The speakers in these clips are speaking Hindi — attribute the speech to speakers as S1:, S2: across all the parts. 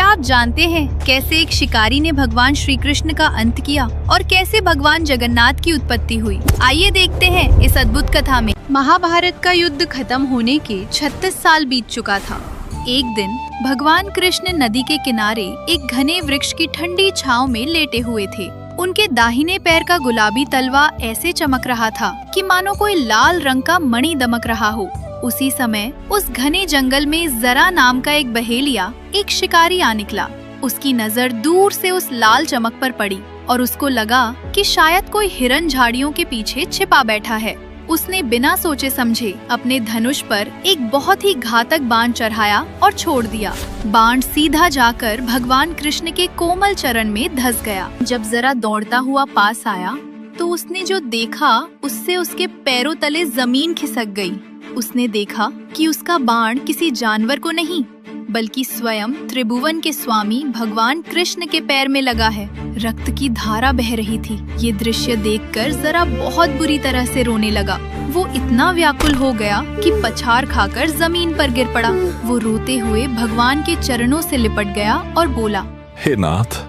S1: क्या आप जानते हैं कैसे एक शिकारी ने भगवान श्री कृष्ण का अंत किया और कैसे भगवान जगन्नाथ की उत्पत्ति हुई? आइए देखते हैं इस अद्भुत कथा में। महाभारत का युद्ध खत्म होने के 36 साल बीत चुका था। एक दिन भगवान कृष्ण नदी के किनारे एक घने वृक्ष की ठंडी छांव में लेटे हुए थे। उनके दाहिने पैर का गुलाबी तलवा ऐसे चमक रहा था कि मानो कोई लाल रंग का मणि दमक रहा हो। उसी समय उस घने जंगल में जरा नाम का एक बहेलिया, एक शिकारी आ निकला। उसकी नजर दूर से उस लाल चमक पर पड़ी और उसको लगा कि शायद कोई हिरन झाड़ियों के पीछे छिपा बैठा है। उसने बिना सोचे समझे अपने धनुष पर एक बहुत ही घातक बाण चढ़ाया और छोड़ दिया। बाण सीधा जाकर भगवान कृष्ण के कोमल चरण में धंस गया। जब जरा दौड़ता हुआ पास आया तो उसने जो देखा उससे उसके पैरों तले जमीन खिसक गई। उसने देखा कि उसका बाण किसी जानवर को नहीं बल्कि स्वयं त्रिभुवन के स्वामी भगवान कृष्ण के पैर में लगा है। रक्त की धारा बह रही थी। ये दृश्य देखकर जरा बहुत बुरी तरह से रोने लगा। वो इतना व्याकुल हो गया कि पछाड़ खाकर जमीन पर गिर पड़ा। वो रोते हुए भगवान के चरणों से लिपट गया और बोला,
S2: हे नाथ,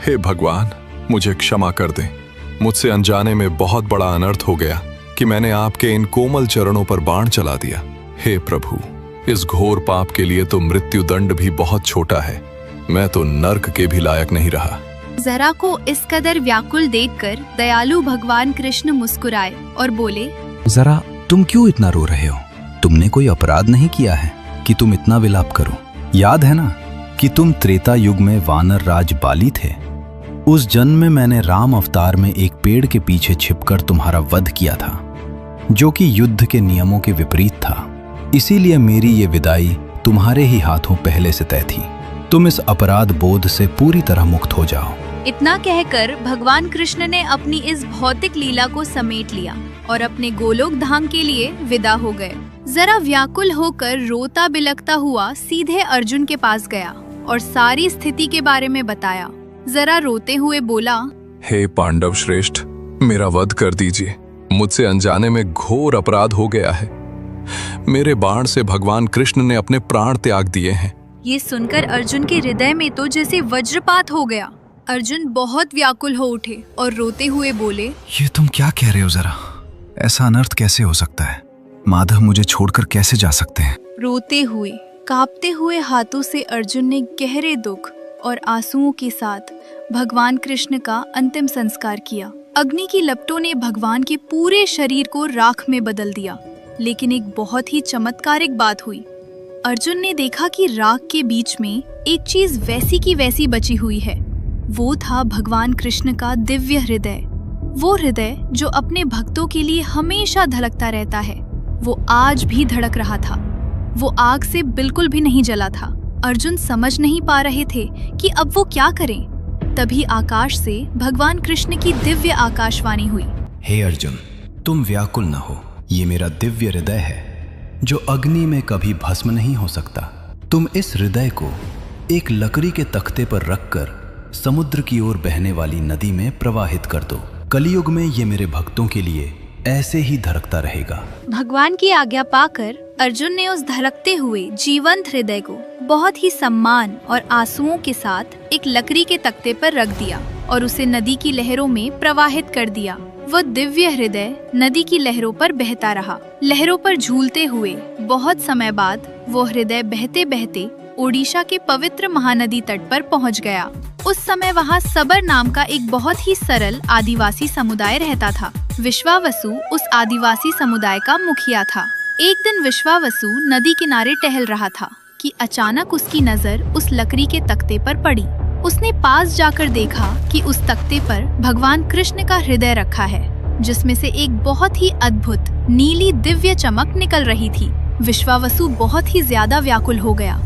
S2: हे भगवान, मुझे क्षमा कर दें। मुझसे अनजाने में बहुत बड़ा अनर्थ हो गया कि मैंने आपके इन कोमल चरणों पर बाण चला दिया। हे प्रभु, इस घोर पाप के लिए तो मृत्यु दंड भी बहुत छोटा है। मैं तो नर्क के भी लायक नहीं रहा।
S1: जरा को इस कदर व्याकुल देखकर दयालु भगवान कृष्ण मुस्कुराए और बोले,
S3: जरा तुम क्यों इतना रो रहे हो? तुमने कोई अपराध नहीं किया है कि तुम इतना विलाप करो। याद है ना कि तुम त्रेता युग में वानर राज बाली थे। उस जन्म में मैंने राम अवतार में एक पेड़ के पीछे छिपकर तुम्हारा वध किया था, जो कि युद्ध के नियमों के विपरीत था। इसीलिए मेरी ये विदाई तुम्हारे ही हाथों पहले से तय थी। तुम इस अपराध बोध से पूरी तरह मुक्त हो जाओ।
S1: इतना कहकर भगवान कृष्ण ने अपनी इस भौतिक लीला को समेट लिया और अपने गोलोक धाम के लिए विदा हो गए। जरा व्याकुल होकर रोता बिलखता हुआ सीधे अर्जुन के पास गया और सारी स्थिति के बारे में बताया। जरा रोते हुए बोला,
S2: हे पांडव श्रेष्ठ, मेरा वध कर दीजिए। मुझसे अनजाने में घोर अपराध हो गया है। मेरे बाण से भगवान कृष्ण ने अपने प्राण त्याग दिए हैं।
S1: ये सुनकर अर्जुन के हृदय में तो जैसे वज्रपात हो गया। अर्जुन बहुत व्याकुल हो उठे और रोते हुए बोले,
S3: ये तुम क्या कह रहे हो? जरा ऐसा अनर्थ कैसे हो सकता है? माधव मुझे छोड़कर कैसे जा सकते हैं?
S1: रोते हुए कांपते हुए हाथों से अर्जुन ने गहरे दुख और आंसुओं के साथ भगवान कृष्ण का अंतिम संस्कार किया। अग्नि की लपटों ने भगवान के पूरे शरीर को राख में बदल दिया। लेकिन एक बहुत ही चमत्कारिक बात हुई। अर्जुन ने देखा कि राख के बीच में एक चीज वैसी की वैसी बची हुई है। वो था भगवान कृष्ण का दिव्य हृदय। वो हृदय जो अपने भक्तों के लिए हमेशा धड़कता रहता है। वो आज भी धड़क रहा था। वो आग से बिल्कुल भी नहीं जला था। अर्जुन समझ नहीं पा रहे थे कि अब वो क्या करें। तभी आकाश से भगवान कृष्ण की दिव्य आकाशवाणी हुई,
S3: हे अर्जुन, तुम व्याकुल न हो। ये मेरा दिव्य हृदय है जो अग्नि में कभी भस्म नहीं हो सकता। तुम इस हृदय को एक लकड़ी के तख्ते पर रखकर समुद्र की ओर बहने वाली नदी में प्रवाहित कर दो। कलियुग में ये मेरे भक्तों के लिए ऐसे ही धड़कता रहेगा।
S1: भगवान की आज्ञा पाकर अर्जुन ने उस धड़कते हुए जीवंत हृदय को बहुत ही सम्मान और आंसुओं के साथ एक लकड़ी के तख्ते पर रख दिया और उसे नदी की लहरों में प्रवाहित कर दिया। वो दिव्य हृदय नदी की लहरों पर बहता रहा। लहरों पर झूलते हुए बहुत समय बाद वो हृदय बहते बहते ओडिशा के पवित्र महानदी तट पर पहुंच गया। उस समय वहाँ सबर नाम का एक बहुत ही सरल आदिवासी समुदाय रहता था। विश्वावसु उस आदिवासी समुदाय का मुखिया था। एक दिन विश्वावसु नदी किनारे टहल रहा था कि अचानक उसकी नजर उस लकड़ी के तख्ते पर पड़ी। उसने पास जाकर देखा कि उस तख्ते पर भगवान कृष्ण का हृदय रखा है, जिसमें से एक बहुत ही अद्भुत नीली दिव्य चमक निकल रही थी। विश्वावसु बहुत ही ज्यादा व्याकुल हो गया।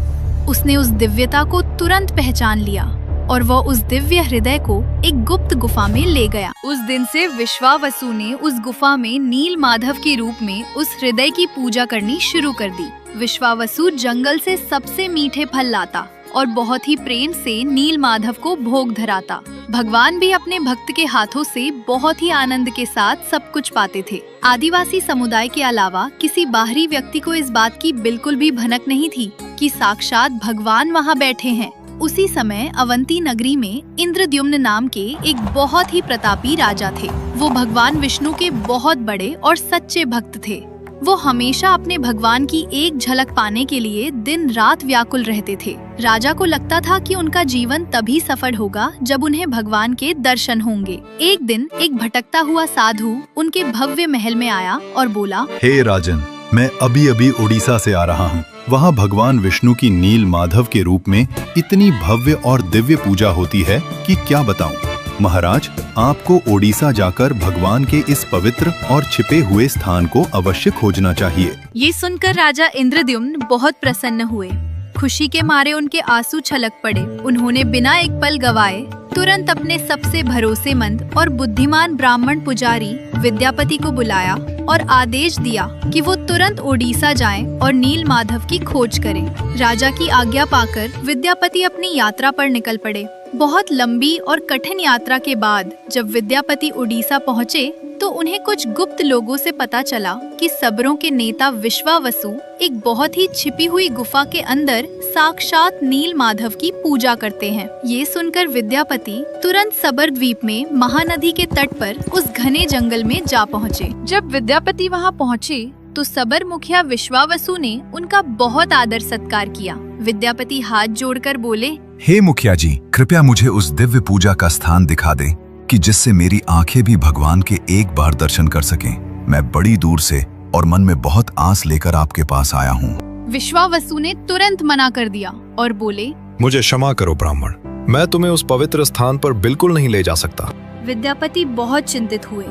S1: उसने उस दिव्यता को तुरंत पहचान लिया और वह उस दिव्य हृदय को एक गुप्त गुफा में ले गया। उस दिन से विश्वावसु ने उस गुफा में नील माधव के रूप में उस हृदय की पूजा करनी शुरू कर दी। विश्वावसु जंगल से सबसे मीठे फल लाता और बहुत ही प्रेम से नील माधव को भोग धराता। भगवान भी अपने भक्त के हाथों से बहुत ही आनंद के साथ सब कुछ पाते थे। आदिवासी समुदाय के अलावा किसी बाहरी व्यक्ति को इस बात की बिल्कुल भी भनक नहीं थी कि साक्षात भगवान वहाँ बैठे हैं। उसी समय अवंती नगरी में इंद्रद्युम्न नाम के एक बहुत ही प्रतापी राजा थे। वो भगवान विष्णु के बहुत बड़े और सच्चे भक्त थे। वो हमेशा अपने भगवान की एक झलक पाने के लिए दिन रात व्याकुल रहते थे। राजा को लगता था कि उनका जीवन तभी सफल होगा जब उन्हें भगवान के दर्शन होंगे। एक दिन एक भटकता हुआ साधु उनके भव्य महल में आया और बोला,
S3: हे राजन, मैं अभी अभी उड़ीसा से आ रहा हूँ। वहाँ भगवान विष्णु की नील माधव के रूप में इतनी भव्य और दिव्य पूजा होती है कि क्या बताऊं। महाराज, आपको ओडिशा जाकर भगवान के इस पवित्र और छिपे हुए स्थान को अवश्य खोजना चाहिए।
S1: ये सुनकर राजा इंद्रद्युम्न बहुत प्रसन्न हुए। खुशी के मारे उनके आंसू छलक पड़े। उन्होंने बिना एक पल गवाए तुरंत अपने सबसे भरोसेमंद और बुद्धिमान ब्राह्मण पुजारी विद्यापति को बुलाया और आदेश दिया कि वो तुरंत ओडिशा जाएं और नील माधव की खोज करें। राजा की आज्ञा पाकर विद्यापति अपनी यात्रा पर निकल पड़े। बहुत लंबी और कठिन यात्रा के बाद जब विद्यापति ओडिशा पहुँचे तो उन्हें कुछ गुप्त लोगों से पता चला कि सबरों के नेता विश्वावसु एक बहुत ही छिपी हुई गुफा के अंदर साक्षात नील माधव की पूजा करते हैं। ये सुनकर विद्यापति तुरंत सबर द्वीप में महानदी के तट पर उस घने जंगल में जा पहुँचे। जब विद्यापति वहाँ पहुँचे तो सबर मुखिया विश्वावसु ने उनका बहुत आदर सत्कार किया। विद्यापति हाथ जोड़कर बोले,
S3: हे मुखिया जी, कृपया मुझे उस दिव्य पूजा का स्थान दिखा दे कि जिससे मेरी आंखें भी भगवान के एक बार दर्शन कर सकें। मैं बड़ी दूर से और मन में बहुत आस लेकर आपके पास आया हूँ।
S1: विश्वावसु ने तुरंत मना कर दिया और बोले,
S2: मुझे क्षमा करो ब्राह्मण, मैं तुम्हें उस पवित्र स्थान पर बिल्कुल नहीं ले जा सकता।
S1: विद्यापति बहुत चिंतित हुए।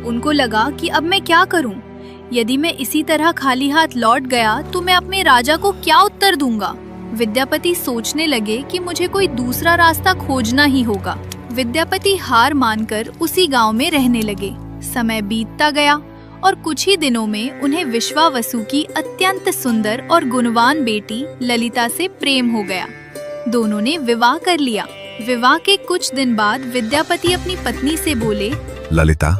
S1: उनको लगा कि अब मैं क्या करूं? यदि मैं इसी तरह खाली हाथ लौट गया तो मैं अपने राजा को क्या उत्तर दूंगा? विद्यापति सोचने लगे कि मुझे कोई दूसरा रास्ता खोजना ही होगा। विद्यापति हार मानकर उसी गांव में रहने लगे। समय बीतता गया और कुछ ही दिनों में उन्हें विश्वावसु की अत्यंत सुंदर और गुणवान बेटी ललिता से प्रेम हो गया। दोनों ने विवाह कर लिया। विवाह के कुछ दिन बाद विद्यापति अपनी पत्नी से बोले,
S3: ललिता,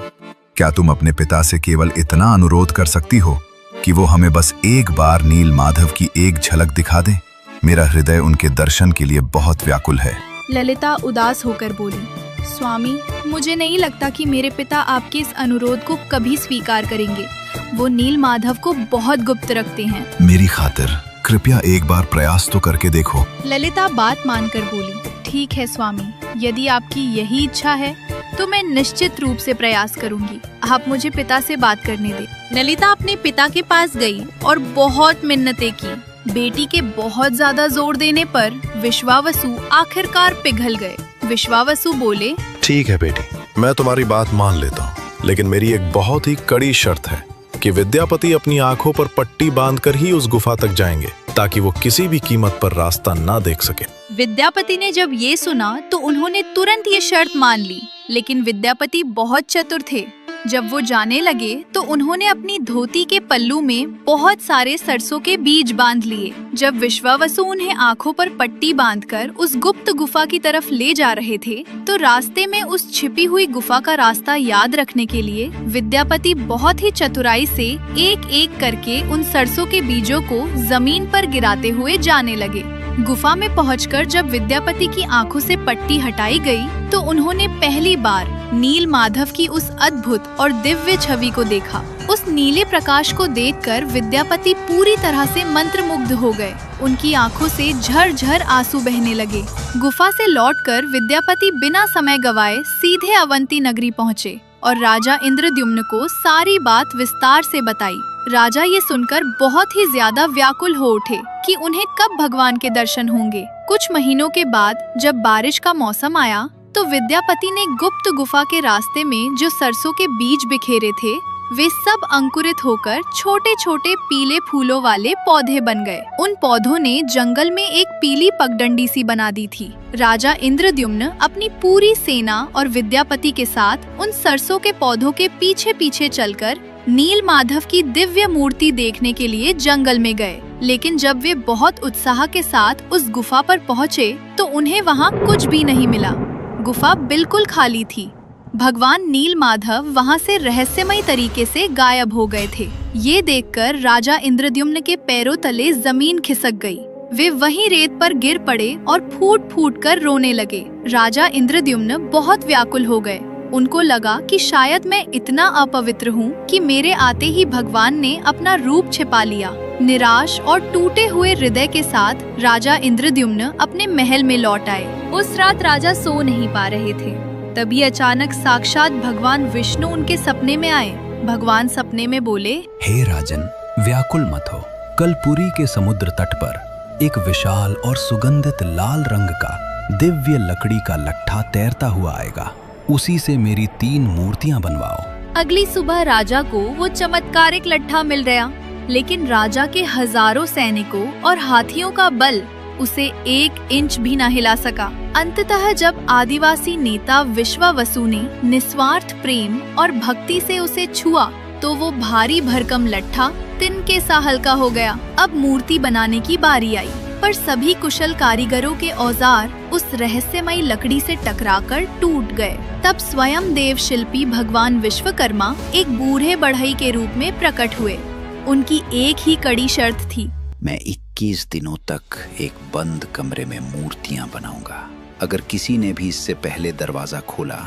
S3: क्या तुम अपने पिता से केवल इतना अनुरोध कर सकती हो कि वो हमें बस एक बार नील माधव की एक झलक दिखा दे? मेरा हृदय उनके दर्शन के लिए बहुत व्याकुल है।
S1: ललिता उदास होकर बोली, स्वामी, मुझे नहीं लगता कि मेरे पिता आपके इस अनुरोध को कभी स्वीकार करेंगे। वो नील माधव को बहुत गुप्त रखते हैं।
S3: मेरी खातिर कृपया एक बार प्रयास तो करके देखो।
S1: ललिता बात मानकर बोली, ठीक है स्वामी, यदि आपकी यही इच्छा है तो मैं निश्चित रूप से प्रयास करूंगी। आप मुझे पिता से बात करने दें। ललिता अपने पिता के पास गई और बहुत मिन्नतें की। बेटी के बहुत ज्यादा जोर देने पर विश्वावसु आखिरकार पिघल गए। विश्वावसु बोले,
S2: ठीक है बेटी, मैं तुम्हारी बात मान लेता हूँ, लेकिन मेरी एक बहुत ही कड़ी शर्त है कि विद्यापति अपनी आंखों पर पट्टी बांधकर ही उस गुफा तक जाएंगे ताकि वो किसी भी कीमत पर रास्ता ना देख सके।
S1: विद्यापति ने जब ये सुना तो उन्होंने तुरंत ये शर्त मान ली, लेकिन विद्यापति बहुत चतुर थे। जब वो जाने लगे तो उन्होंने अपनी धोती के पल्लू में बहुत सारे सरसों के बीज बांध लिए। जब विश्वावसु उन्हें आंखों पर पट्टी बांधकर उस गुप्त गुफा की तरफ ले जा रहे थे तो रास्ते में उस छिपी हुई गुफा का रास्ता याद रखने के लिए विद्यापति बहुत ही चतुराई से एक एक करके उन सरसों के बीजों को जमीन पर गिराते हुए जाने लगे। गुफा में पहुंचकर जब विद्यापति की आंखों से पट्टी हटाई गई तो उन्होंने पहली बार नील माधव की उस अद्भुत और दिव्य छवि को देखा। उस नीले प्रकाश को देखकर विद्यापति पूरी तरह से मंत्रमुग्ध हो गए। उनकी आंखों से झरझर आंसू बहने लगे। गुफा से लौटकर विद्यापति बिना समय गवाए सीधे अवंती नगरी पहुँचे और राजा इंद्रद्युम्न को सारी बात विस्तार से बताई। राजा ये सुनकर बहुत ही ज्यादा व्याकुल हो उठे कि उन्हें कब भगवान के दर्शन होंगे। कुछ महीनों के बाद जब बारिश का मौसम आया तो विद्यापति ने गुप्त गुफा के रास्ते में जो सरसों के बीज बिखेरे थे वे सब अंकुरित होकर छोटे छोटे पीले फूलों वाले पौधे बन गए। उन पौधों ने जंगल में एक पीली पगडंडी सी बना दी थी। राजा इंद्रद्युम्न अपनी पूरी सेना और विद्यापति के साथ उन सरसों के पौधों के पीछे पीछे चलकर नील माधव की दिव्य मूर्ति देखने के लिए जंगल में गए। लेकिन जब वे बहुत उत्साह के साथ उस गुफा पर पहुँचे तो उन्हें वहाँ कुछ भी नहीं मिला। गुफा बिल्कुल खाली थी। भगवान नील माधव वहाँ से रहस्यमय तरीके से गायब हो गए थे। ये देखकर राजा इंद्रद्युम्न के पैरों तले जमीन खिसक गई। वे वहीं रेत पर गिर पड़े और फूट फूट कर रोने लगे। राजा इंद्रद्युम्न बहुत व्याकुल हो गए। उनको लगा कि शायद मैं इतना अपवित्र हूँ कि मेरे आते ही भगवान ने अपना रूप छिपा लिया। निराश और टूटे हुए हृदय के साथ राजा इंद्रद्युम्न अपने महल में लौट आए। उस रात राजा सो नहीं पा रहे थे। तभी अचानक साक्षात भगवान विष्णु उनके सपने में आए। भगवान सपने में बोले,
S3: हे राजन, व्याकुल मत हो। कल पुरी के समुद्र तट पर एक विशाल और सुगंधित लाल रंग का दिव्य लकड़ी का लट्ठा तैरता हुआ आएगा। उसी से मेरी 3 मूर्तियां बनवाओ।
S1: अगली सुबह राजा को वो चमत्कारिक लट्ठा मिल गया, लेकिन राजा के हजारों सैनिकों और हाथियों का बल उसे 1 इंच भी न हिला सका। अंततः जब आदिवासी नेता विश्वावसु ने निस्वार्थ प्रेम और भक्ति से उसे छुआ तो वो भारी भरकम लट्ठा तिनके सा हल्का हो गया। अब मूर्ति बनाने की बारी आई, पर सभी कुशल कारीगरों के औजार उस रहस्यमयी लकड़ी से टकराकर टूट गए। तब स्वयं देव शिल्पी भगवान विश्वकर्मा एक बूढ़े बढ़ई के रूप में प्रकट हुए। उनकी एक ही कड़ी शर्त थी,
S4: मैं 21 दिनों तक एक बंद कमरे में मूर्तियां बनाऊंगा। अगर किसी ने भी इससे पहले दरवाजा खोला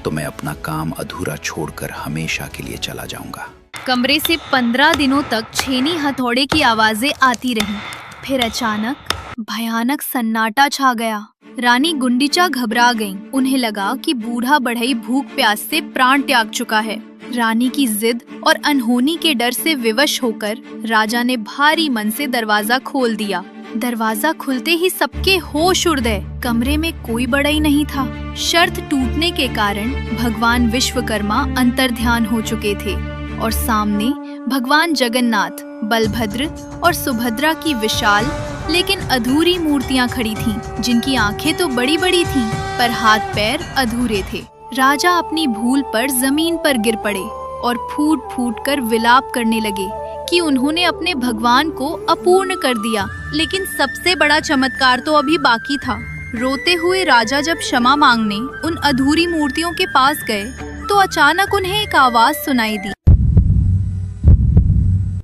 S4: तो मैं अपना काम अधूरा छोड़कर हमेशा के लिए चला जाऊंगा।
S1: कमरे से 15 दिनों तक छेनी हथौड़े की आवाजें आती रहीं। फिर अचानक भयानक सन्नाटा छा गया। रानी गुंडीचा घबरा गईं। उन्हें लगा कि बूढ़ा बढ़ई भूख प्यास से प्राण त्याग चुका है। रानी की जिद और अनहोनी के डर से विवश होकर राजा ने भारी मन से दरवाजा खोल दिया। दरवाजा खुलते ही सबके होश उड़ गए। कमरे में कोई बढ़ई नहीं था। शर्त टूटने के कारण भगवान विश्वकर्मा अंतर्ध्यान हो चुके थे और सामने भगवान जगन्नाथ, बलभद्र और सुभद्रा की विशाल लेकिन अधूरी मूर्तियां खड़ी थीं, जिनकी आंखें तो बड़ी बड़ी थीं, पर हाथ पैर अधूरे थे। राजा अपनी भूल पर जमीन पर गिर पड़े और फूट फूट कर विलाप करने लगे कि उन्होंने अपने भगवान को अपूर्ण कर दिया। लेकिन सबसे बड़ा चमत्कार तो अभी बाकी था। रोते हुए राजा जब क्षमा मांगने उन अधूरी मूर्तियों के पास गए तो अचानक उन्हें एक आवाज सुनाई दी।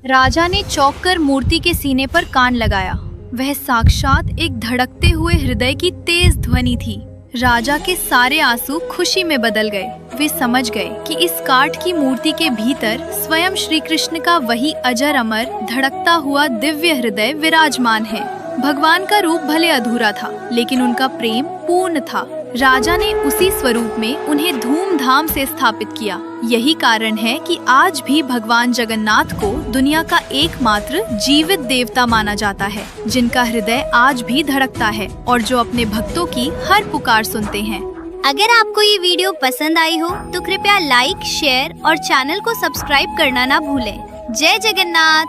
S1: राजा ने चौंक कर मूर्ति के सीने पर कान लगाया। वह साक्षात एक धड़कते हुए हृदय की तेज ध्वनि थी। राजा के सारे आंसू खुशी में बदल गए। वे समझ गए कि इस काठ की मूर्ति के भीतर स्वयं श्री कृष्ण का वही अजर अमर धड़कता हुआ दिव्य हृदय विराजमान है। भगवान का रूप भले अधूरा था, लेकिन उनका प्रेम पूर्ण था। राजा ने उसी स्वरूप में उन्हें धूमधाम से स्थापित किया। यही कारण है कि आज भी भगवान जगन्नाथ को दुनिया का एकमात्र जीवित देवता माना जाता है, जिनका हृदय आज भी धड़कता है और जो अपने भक्तों की हर पुकार सुनते हैं।
S5: अगर आपको ये वीडियो पसंद आई हो तो कृपया लाइक, शेयर और चैनल को सब्सक्राइब करना ना भूलें। जय जगन्नाथ।